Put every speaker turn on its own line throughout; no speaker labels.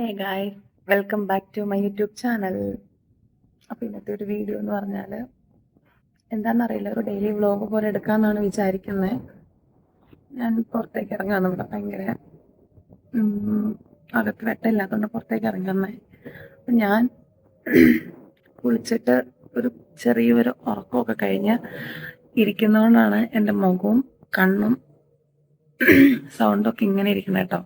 Hi guys, welcome back to my YouTube channel. അപ്പോൾ ഇന്നത്തെ ഒരു വീഡിയോ എന്ന് പറഞ്ഞാൽ എന്താണെന്നറിയില്ല, ഒരു ഡെയിലി വ്ളോഗ് പോലെ എടുക്കാമെന്നാണ് വിചാരിക്കുന്നത്. ഞാൻ പുറത്തേക്ക് ഇറങ്ങാൻ ഇവിടെ ഭയങ്കര അകത്ത് വെട്ടമില്ലാത്തതുകൊണ്ട് പുറത്തേക്ക് ഇറങ്ങുന്നത്. അപ്പം ഞാൻ കുളിച്ചിട്ട് ഒരു ചെറിയൊരു ഉറക്കമൊക്കെ കഴിഞ്ഞ് ഇരിക്കുന്നതുകൊണ്ടാണ് എൻ്റെ മുഖവും കണ്ണും സൗണ്ടൊക്കെ ഇങ്ങനെ ഇരിക്കുന്നത് കേട്ടോ.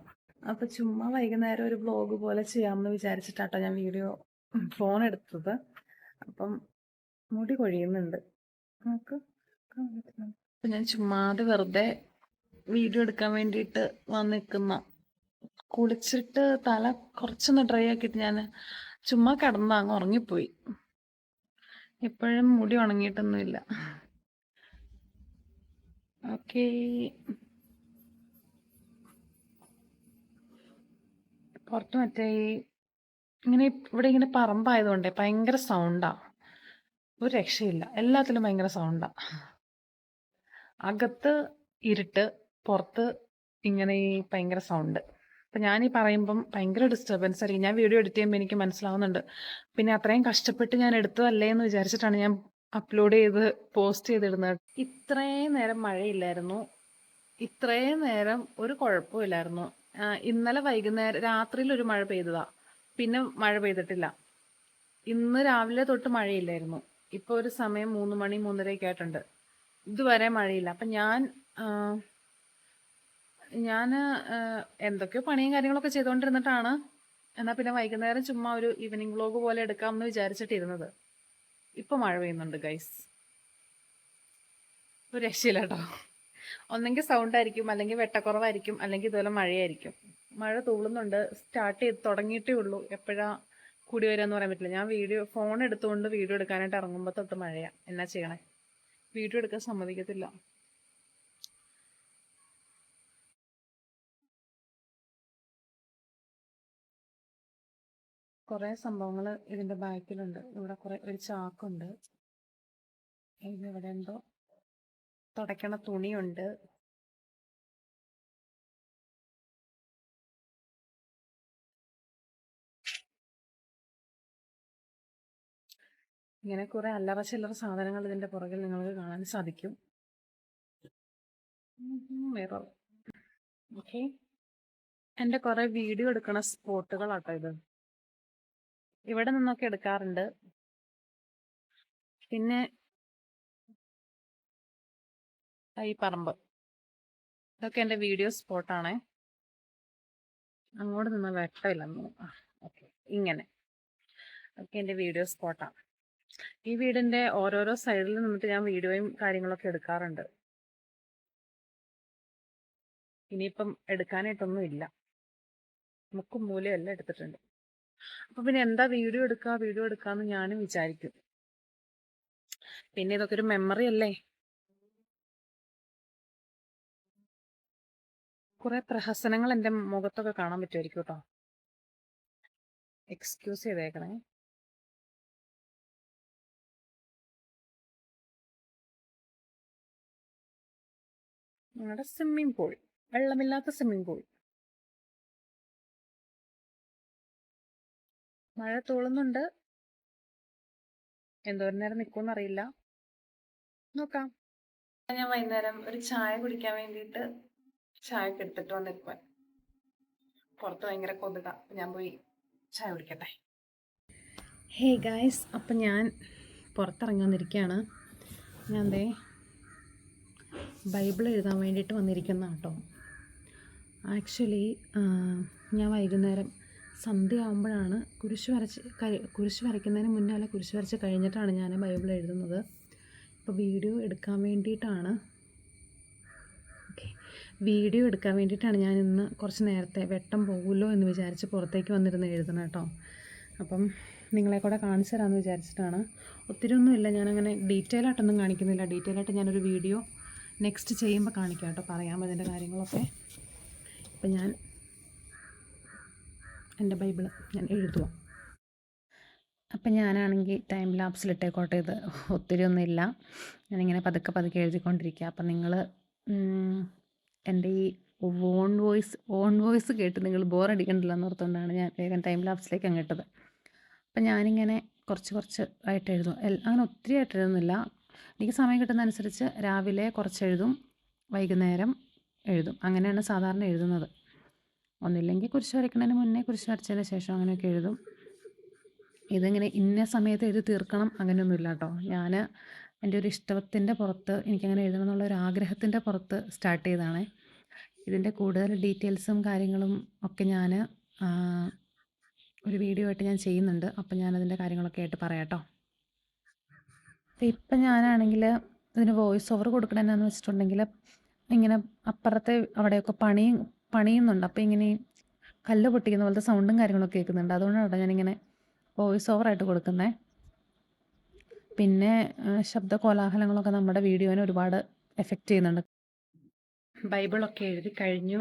അപ്പോൾ ചുമ്മാ വൈകുന്നേരം ഒരു വ്ളോഗ് പോലെ ചെയ്യാമെന്ന് വിചാരിച്ചിട്ടാട്ടോ ഞാൻ ഫോൺ എടുത്തത്. അപ്പം മുടി കൊഴിയുന്നുണ്ട് നമുക്ക്. അപ്പം ഞാൻ ചുമ്മാതെ വെറുതെ വീഡിയോ എടുക്കാൻ വേണ്ടിയിട്ട് വന്ന് നിൽക്കുന്ന. കുളിച്ചിട്ട് തല കുറച്ചൊന്ന് ഡ്രൈ ആക്കിയിട്ട് ഞാൻ ചുമ്മാ കിടന്ന് അങ്ങ് ഉറങ്ങിപ്പോയി. ഇപ്പോഴും മുടി ഉണങ്ങിയിട്ടൊന്നുമില്ല. ഓക്കേ, പുറത്ത് മറ്റേ ഇങ്ങനെ ഇവിടെ ഇങ്ങനെ പറമ്പായതുകൊണ്ടേ ഭയങ്കര സൗണ്ടാ. ഒരു രക്ഷയില്ല, എല്ലാത്തിലും ഭയങ്കര സൗണ്ടാ. അകത്ത് ഇരുട്ട്, പുറത്ത് ഇങ്ങനെ ഈ ഭയങ്കര സൗണ്ട്. അപ്പം ഞാനീ പറയുമ്പം ഭയങ്കര ഡിസ്റ്റർബൻസ് ആയിരിക്കും. ഞാൻ വീഡിയോ എഡിറ്റ് ചെയ്യുമ്പോൾ എനിക്ക് മനസ്സിലാവുന്നുണ്ട്. പിന്നെ അത്രയും കഷ്ടപ്പെട്ട് ഞാൻ എടുത്തതല്ലേ എന്ന് വിചാരിച്ചിട്ടാണ് ഞാൻ അപ്ലോഡ് ചെയ്ത് പോസ്റ്റ് ചെയ്തിടുന്നത്. ഇത്രയും നേരം മഴയില്ലായിരുന്നു, ഇത്രയും നേരം ഒരു കുഴപ്പമില്ലായിരുന്നു. ഇന്നലെ വൈകുന്നേരം രാത്രിയിൽ ഒരു മഴ പെയ്തതാ, പിന്നെ മഴ പെയ്തിട്ടില്ല. ഇന്ന് രാവിലെ തൊട്ട് മഴയില്ലായിരുന്നു. ഇപ്പോൾ ഒരു സമയം 3 മണി 3:30 ആയിട്ടുണ്ട്, ഇതുവരെ മഴയില്ല. അപ്പം ഞാൻ എന്തൊക്കെയോ പണിയും കാര്യങ്ങളൊക്കെ ചെയ്തുകൊണ്ടിരുന്നിട്ടാണ് എന്നാൽ പിന്നെ വൈകുന്നേരം ചുമ്മാ ഒരു ഈവനിങ് വ്ലോഗ് പോലെ എടുക്കാമെന്ന് വിചാരിച്ചിട്ടിരുന്നത്. ഇപ്പം മഴ പെയ്യുന്നുണ്ട് ഗൈസ്, ഒരു രക്ഷയില്ല കേട്ടോ. ഒന്നെങ്കിൽ സൗണ്ട് ആയിരിക്കും, അല്ലെങ്കിൽ വെട്ടക്കുറവായിരിക്കും, അല്ലെങ്കിൽ ഇതുപോലെ മഴയായിരിക്കും. മഴ തൂളുന്നുണ്ട്, സ്റ്റാർട്ട് ചെയ്ത് തുടങ്ങിയിട്ടേ ഉള്ളൂ. എപ്പോഴാ കൂടി വരാമെന്ന് പറയാൻ പറ്റില്ല. ഞാൻ ഫോൺ എടുത്തുകൊണ്ട് വീഡിയോ എടുക്കാനായിട്ട് ഇറങ്ങുമ്പോൾ തൊട്ട് മഴയാണ്. എന്നാ ചെയ്യണേ, വീഡിയോ എടുക്കാൻ സമ്മതിക്കത്തില്ല. കുറേ സംഭവങ്ങൾ ഇതിൻ്റെ ബാക്കിലുണ്ട്. ഇവിടെ ഒരു ചാക്കുണ്ട്, ഇവിടെ എന്തോ തുടയ്ക്കണ തുണിയുണ്ട്. ഇങ്ങനെ കുറെ അല്ലറ ചില്ലറ സാധനങ്ങൾ ഇതിൻ്റെ പുറകിൽ നിങ്ങൾക്ക് കാണാൻ സാധിക്കും. മിറർ. ഓക്കെ, എൻ്റെ കുറെ വീഡിയോ എടുക്കണ സ്പോട്ടുകളാട്ടോ ഇത്. ഇവിടെ നിന്നൊക്കെ എടുക്കാറുണ്ട്. പിന്നെ ഈ പറമ്പ്, ഇതൊക്കെ എൻ്റെ വീഡിയോ സ്പോട്ടാണേ. അങ്ങോട്ട് നിന്ന് വെട്ടമില്ലെന്ന്. ഓക്കെ, ഇങ്ങനെ ഒക്കെ എൻ്റെ വീഡിയോ സ്പോട്ടാണ്. ഈ വീടിൻ്റെ ഓരോരോ സൈഡിൽ നിന്നിട്ട് ഞാൻ വീഡിയോയും കാര്യങ്ങളൊക്കെ എടുക്കാറുണ്ട്. ഇനിയിപ്പം എടുക്കാനായിട്ടൊന്നും ഇല്ല, മുക്കും മൂലയും എല്ലാം എടുത്തിട്ടുണ്ട്. അപ്പം പിന്നെ എന്താ വീഡിയോ എടുക്കാമെന്ന് ഞാനും വിചാരിക്കും. പിന്നെ ഇതൊക്കെ ഒരു മെമ്മറി അല്ലേ. കുറെ പ്രഹസനങ്ങൾ എൻ്റെ മുഖത്തൊക്കെ കാണാൻ പറ്റുമായിരിക്കും കേട്ടോ, എക്സ്ക്യൂസ് ചെയ്തേക്കണേ. ഞങ്ങളുടെ സ്വിമ്മിംഗ് പൂൾ, വെള്ളമില്ലാത്ത സ്വിമ്മിംഗ് പൂൾ. മഴ തൂളുന്നുണ്ട്, എന്തോരം നേരം നിൽക്കുമെന്ന് അറിയില്ല, നോക്കാം. ഞാൻ വൈകുന്നേരം ഒരു ചായ കുടിക്കാൻ വേണ്ടിയിട്ട് ചായക്ക് എടുത്തിട്ട് വന്നിരിക്കാൻ. പുറത്ത് ഭയങ്കര കൊതുക, ഞാൻ പോയി ചായ കുടിക്കട്ടെ. ഹേ ഗായ്സ്, അപ്പം ഞാൻ പുറത്തിറങ്ങി വന്നിരിക്കുകയാണ്. ഞാൻ ബൈബിൾ എഴുതാൻ വേണ്ടിയിട്ട് വന്നിരിക്കുന്ന കേട്ടോ. ആക്ച്വലി ഞാൻ വൈകുന്നേരം സന്ധ്യ ആകുമ്പോഴാണ് കുരിശ് വരയ്ക്കുന്നതിന് മുന്നേ, അല്ല കുരിശ് വരച്ച് കഴിഞ്ഞിട്ടാണ് ഞാൻ ബൈബിൾ എഴുതുന്നത്. ഇപ്പോൾ വീഡിയോ എടുക്കാൻ വേണ്ടിയിട്ടാണ് ഞാൻ ഇന്ന് കുറച്ച് നേരത്തെ വെട്ടം പോകുമല്ലോ എന്ന് വിചാരിച്ച് പുറത്തേക്ക് വന്നിരുന്ന് എഴുതണം കേട്ടോ. അപ്പം നിങ്ങളെ കൂടെ കാണിച്ചു തരാമെന്ന് വിചാരിച്ചിട്ടാണ്. ഒത്തിരി ഒന്നുമില്ല, ഞാനങ്ങനെ ഡീറ്റെയിൽ ആയിട്ടൊന്നും കാണിക്കുന്നില്ല. ഡീറ്റെയിൽ ആയിട്ട് ഞാനൊരു വീഡിയോ നെക്സ്റ്റ് ചെയ്യുമ്പോൾ കാണിക്കാം കേട്ടോ, പറയാം അതിൻ്റെ കാര്യങ്ങളൊക്കെ. അപ്പം ഞാൻ എൻ്റെ ബൈബിള് ഞാൻ എഴുതുക. അപ്പം ഞാനാണെങ്കിൽ ടൈം ലാപ്സിലിട്ടേക്കോട്ടെ, ഇത് ഒത്തിരി ഒന്നുമില്ല. ഞാനിങ്ങനെ പതുക്കെ എഴുതിക്കൊണ്ടിരിക്കുക. അപ്പം നിങ്ങൾ എൻ്റെ ഈ
ഓൺ വോയിസ് കേട്ട് നിങ്ങൾ ബോറടിക്കണ്ടല്ലോ എന്നോർത്തുകൊണ്ടാണ് ഞാൻ വേഗം ടൈം ലാപ്സിലേക്ക് അങ്ങ് ഇട്ടത്. അപ്പം ഞാനിങ്ങനെ കുറച്ച് ആയിട്ട് എഴുതും. അങ്ങനെ ഒത്തിരി ആയിട്ട് എഴുതുന്നില്ല. എനിക്ക് സമയം കിട്ടുന്നതനുസരിച്ച് രാവിലെ കുറച്ച് എഴുതും, വൈകുന്നേരം എഴുതും. അങ്ങനെയാണ് സാധാരണ എഴുതുന്നത്. ഒന്നില്ലെങ്കിൽ കുരിശ് വരയ്ക്കുന്നതിന് മുന്നേ, കുരിശ് വരച്ചതിന് ശേഷം അങ്ങനെയൊക്കെ എഴുതും. ഇതിങ്ങനെ ഇന്ന സമയത്ത് എഴുതി തീർക്കണം അങ്ങനെയൊന്നുമില്ല കേട്ടോ. ഞാൻ എൻ്റെ ഒരു ഇഷ്ടത്തിൻ്റെ പുറത്ത് എനിക്കങ്ങനെ എഴുതണം എന്നുള്ള ഒരു ആഗ്രഹത്തിൻ്റെ പുറത്ത് സ്റ്റാർട്ട് ചെയ്തതാണേ. ഇതിൻ്റെ കൂടുതൽ ഡീറ്റെയിൽസും കാര്യങ്ങളും ഒക്കെ ഞാൻ ഒരു വീഡിയോ ആയിട്ട് ഞാൻ ചെയ്യുന്നുണ്ട്. അപ്പം ഞാനതിൻ്റെ കാര്യങ്ങളൊക്കെ ആയിട്ട് പറയാം കേട്ടോ. അപ്പം ഇപ്പം ഞാനാണെങ്കിൽ ഇതിന് വോയിസ് ഓവർ കൊടുക്കണം എന്നാന്ന് വെച്ചിട്ടുണ്ടെങ്കിൽ, ഇങ്ങനെ അപ്പുറത്തെ അവിടെയൊക്കെ പണിയുന്നുണ്ട്. അപ്പോൾ ഇങ്ങനെ ഈ കല്ല് പൊട്ടിക്കുന്ന പോലത്തെ സൗണ്ടും കാര്യങ്ങളൊക്കെ കേൾക്കുന്നുണ്ട്. അതുകൊണ്ടാണ് കേട്ടോ ഞാനിങ്ങനെ വോയിസ് ഓവറായിട്ട് കൊടുക്കുന്നത്. പിന്നെ ശബ്ദ കോലാഹലങ്ങളൊക്കെ നമ്മുടെ വീഡിയോനെ ഒരുപാട് എഫക്റ്റ് ചെയ്യുന്നുണ്ട്. ബൈബിളൊക്കെ എഴുതി കഴിഞ്ഞു.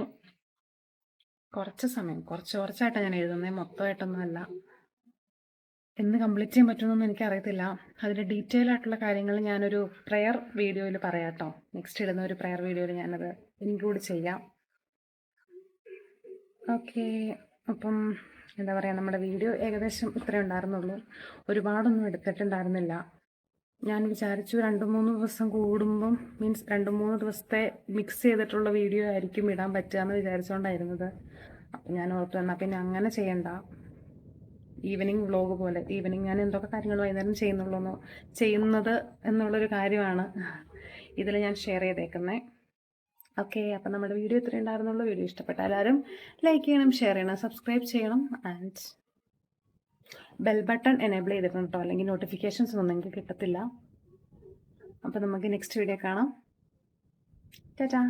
കുറച്ചായിട്ടാണ് ഞാൻ എഴുതുന്നത്, മൊത്തമായിട്ടൊന്നുമല്ല. എന്ന് കംപ്ലീറ്റ് ചെയ്യാൻ പറ്റുമെന്നൊന്നും എനിക്കറിയത്തില്ല. അതിൻ്റെ ഡീറ്റെയിൽ ആയിട്ടുള്ള കാര്യങ്ങൾ ഞാനൊരു പ്രെയർ വീഡിയോയിൽ പറയാം കേട്ടോ. നെക്സ്റ്റ് ഇടുന്ന ഒരു പ്രെയർ വീഡിയോയിൽ ഞാനത് ഇൻക്ലൂഡ് ചെയ്യാം. ഓക്കെ. അപ്പം എന്താ പറയുക, നമ്മുടെ വീഡിയോ ഏകദേശം ഇത്രയേ ഉണ്ടായിരുന്നുള്ളൂ. ഒരുപാടൊന്നും എടുത്തിട്ടുണ്ടായിരുന്നില്ല. ഞാൻ വിചാരിച്ചു 2-3 ദിവസം കൂടുമ്പം, മീൻസ് 2-3 ദിവസത്തെ മിക്സ് ചെയ്തിട്ടുള്ള വീഡിയോ ആയിരിക്കും ഇടാൻ പറ്റുക എന്ന് വിചാരിച്ചുകൊണ്ടായിരുന്നത്. അപ്പം ഞാൻ ഓർത്തു എന്നാൽ പിന്നെ അങ്ങനെ ചെയ്യണ്ട, ഈവനിങ് വ്ളോഗ് പോലെ, ഈവനിങ് ഞാൻ എന്തൊക്കെ കാര്യങ്ങൾ വൈകുന്നേരം ചെയ്യുന്നത് എന്നുള്ളൊരു കാര്യമാണ് ഇതിൽ ഞാൻ ഷെയർ ചെയ്തേക്കുന്നത്. ഓക്കെ. അപ്പം നമ്മുടെ വീഡിയോ ഇത്രയും ഉണ്ടായിരുന്നുള്ളൂ. വീഡിയോ ഇഷ്ടപ്പെട്ട എല്ലാവരും ലൈക്ക് ചെയ്യണം, ഷെയർ ചെയ്യണം, സബ്സ്ക്രൈബ് ചെയ്യണം, ആൻഡ് ബെൽ ബട്ടൺ എനേബിൾ ചെയ്തിട്ടുണ്ട് കേട്ടോ. അല്ലെങ്കിൽ നോട്ടിഫിക്കേഷൻസ് ഒന്നും നിങ്ങൾക്ക് കിട്ടത്തില്ല. അപ്പോൾ നമുക്ക് നെക്സ്റ്റ് വീഡിയോ കാണാം. ടാറ്റാ.